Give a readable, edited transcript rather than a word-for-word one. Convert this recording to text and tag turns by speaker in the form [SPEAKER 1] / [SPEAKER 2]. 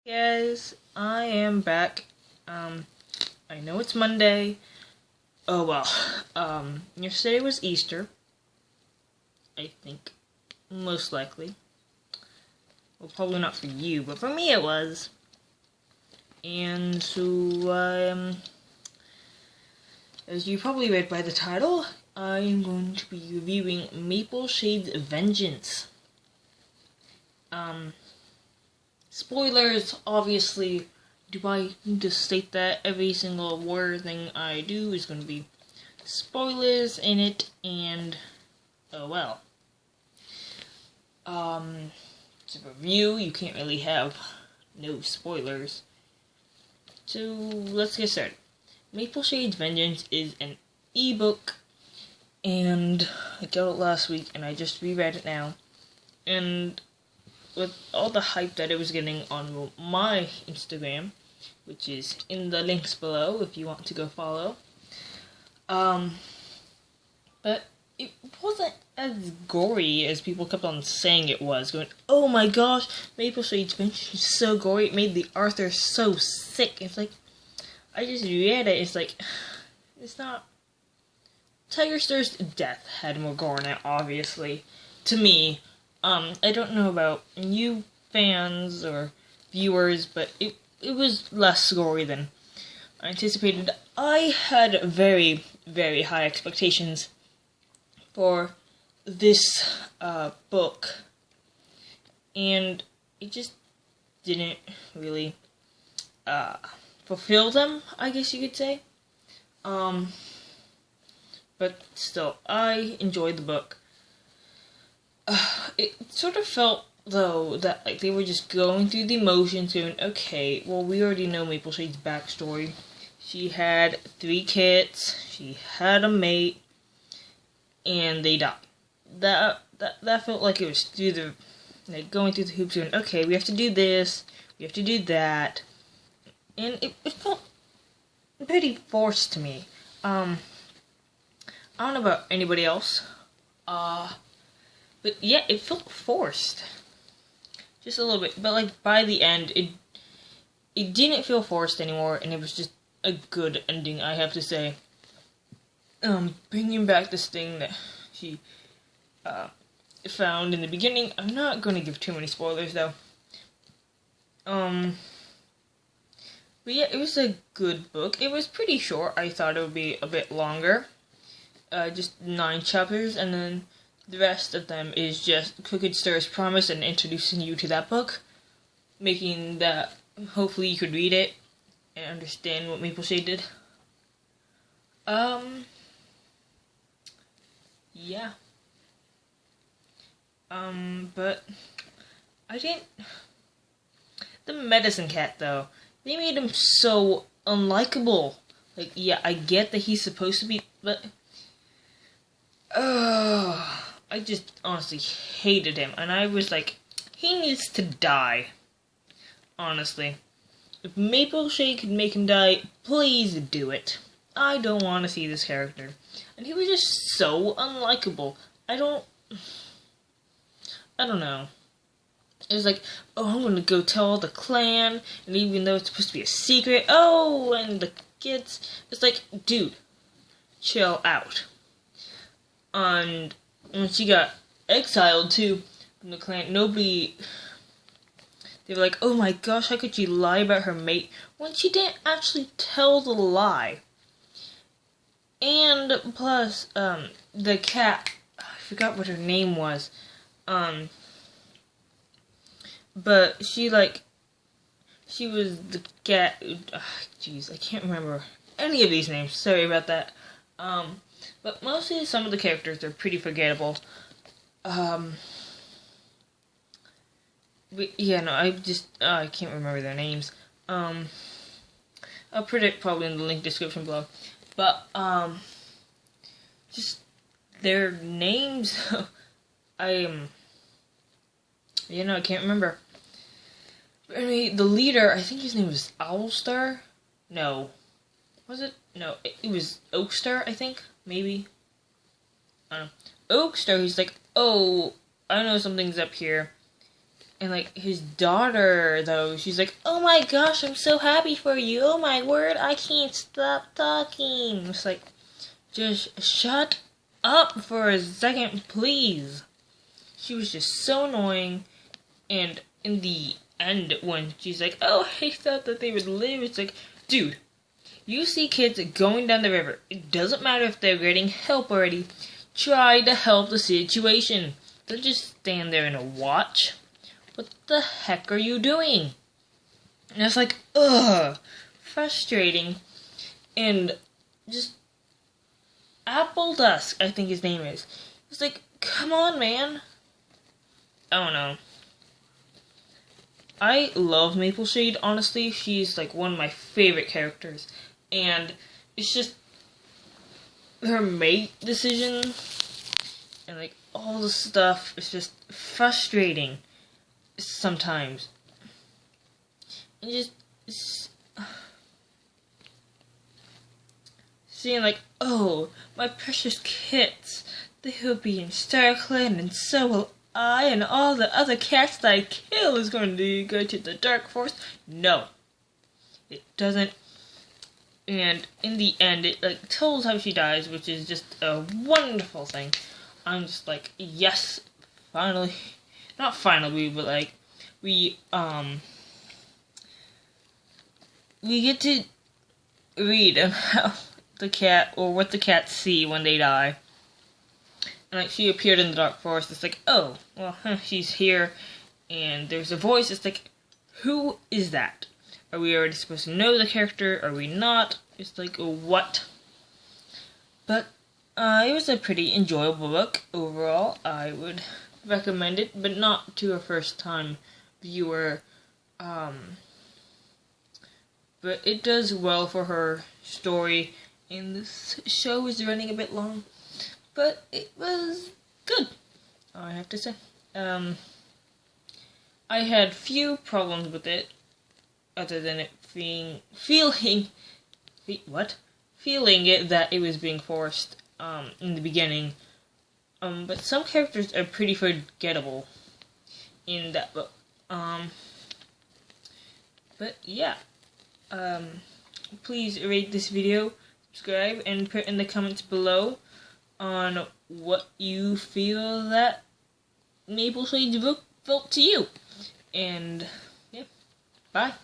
[SPEAKER 1] Guys, I am back. I know it's Monday. Oh well. Yesterday was Easter. I think. Most likely. Well, probably not for you, but for me it was. And so, as you probably read by the title, I am going to be reviewing Mapleshade's Vengeance. Spoilers, obviously. Do I need to state that every single word thing I do is going to be spoilers in it, and oh well. It's a review, you can't really have no spoilers. So, let's get started. Mapleshade's Vengeance is an ebook, and I got it last week, and I just reread it now, and with all the hype that it was getting on my Instagram, which is in the links below if you want to go follow. But it wasn't as gory as people kept on saying it was. Going, oh my gosh, Mapleshade's Vengeance is so gory. It made the author so sick. It's like, I just read it. It's like, it's not. Tiger Stir's death had more gore in it, obviously. To me. I don't know about you fans or viewers, but it was less gory than I anticipated. I had very, very high expectations for this book, and it just didn't really fulfill them, I guess you could say. But still, I enjoyed the book. It sort of felt, though, that like they were just going through the motions, going, okay, well, we already know Mapleshade's backstory. She had 3 kids, she had a mate, and they died. That felt like it was through the, like, going through the hoops, going, okay, we have to do this, we have to do that, and it felt pretty forced to me. I don't know about anybody else, but yeah, it felt forced. Just a little bit. But like by the end, it didn't feel forced anymore, and it was just a good ending, I have to say. Bringing back this thing that she found in the beginning. I'm not going to give too many spoilers though. But yeah, it was a good book. It was pretty short. I thought it would be a bit longer. Just 9 chapters, and then the rest of them is just Crooked Stir's promise and introducing you to that book, making that hopefully you could read it and understand what Mapleshade did. Yeah. But I didn't. The medicine cat, though, they made him so unlikable. Like, yeah, I get that he's supposed to be, but I just honestly hated him, and I was like, he needs to die. Honestly. If Mapleshade could make him die, please do it. I don't want to see this character. And he was just so unlikable. I don't know. It was like, oh, I'm gonna go tell the clan, and even though it's supposed to be a secret, oh, and the kids, it's like, dude, chill out. And when she got exiled, too, from the clan, they were like, oh my gosh, how could she lie about her mate when she didn't actually tell the lie? And plus, the cat, I forgot what her name was, but she was the cat, jeez, I can't remember any of these names, sorry about that. But mostly some of the characters are pretty forgettable. But yeah, no, I can't remember their names. I'll put it probably in the link description below. But, just their names, I can't remember. But anyway, the leader, I think his name was Owlstar? No. Was it? No, it was Oakstar, I think. Maybe. I don't know. Oakstar, he's like, oh, I know something's up here. And, like, his daughter, though, she's like, oh my gosh, I'm so happy for you. Oh my word, I can't stop talking. It's like, just shut up for a second, please. She was just so annoying. And in the end, when she's like, oh, I thought that they would live, it's like, dude, you see kids going down the river. It doesn't matter if they're getting help already. Try to help the situation. Don't just stand there and watch. What the heck are you doing? And it's like, ugh, frustrating. And just Apple Dusk, I think his name is. It's like, come on, man. I don't know. I love Mapleshade, honestly. She's like one of my favorite characters. And it's just her mate decision and like all the stuff is just frustrating sometimes. And just seeing like, oh, my precious kits, they will be in Starkland, and so will I, and all the other cats that I kill is going to go to the Dark Forest. No, it doesn't. And in the end, it like tells how she dies, which is just a wonderful thing. I'm just like, yes, finally. Not finally, but like, we get to read about the cat, or what the cats see when they die. And like, she appeared in the Dark Forest. It's like, oh, well, she's here. And there's a voice. It's like, who is that? Are we already supposed to know the character? Are we not? It's like, what? But it was a pretty enjoyable book overall. I would recommend it, but not to a first-time viewer. But it does well for her story. And this show is running a bit long. But it was good, I have to say. I had few problems with it, other than it feeling it that it was being forced in the beginning. But some characters are pretty forgettable in that book. But yeah, please rate this video, subscribe, and put in the comments below on what you feel that Mapleshade's book felt to you. And yeah, bye.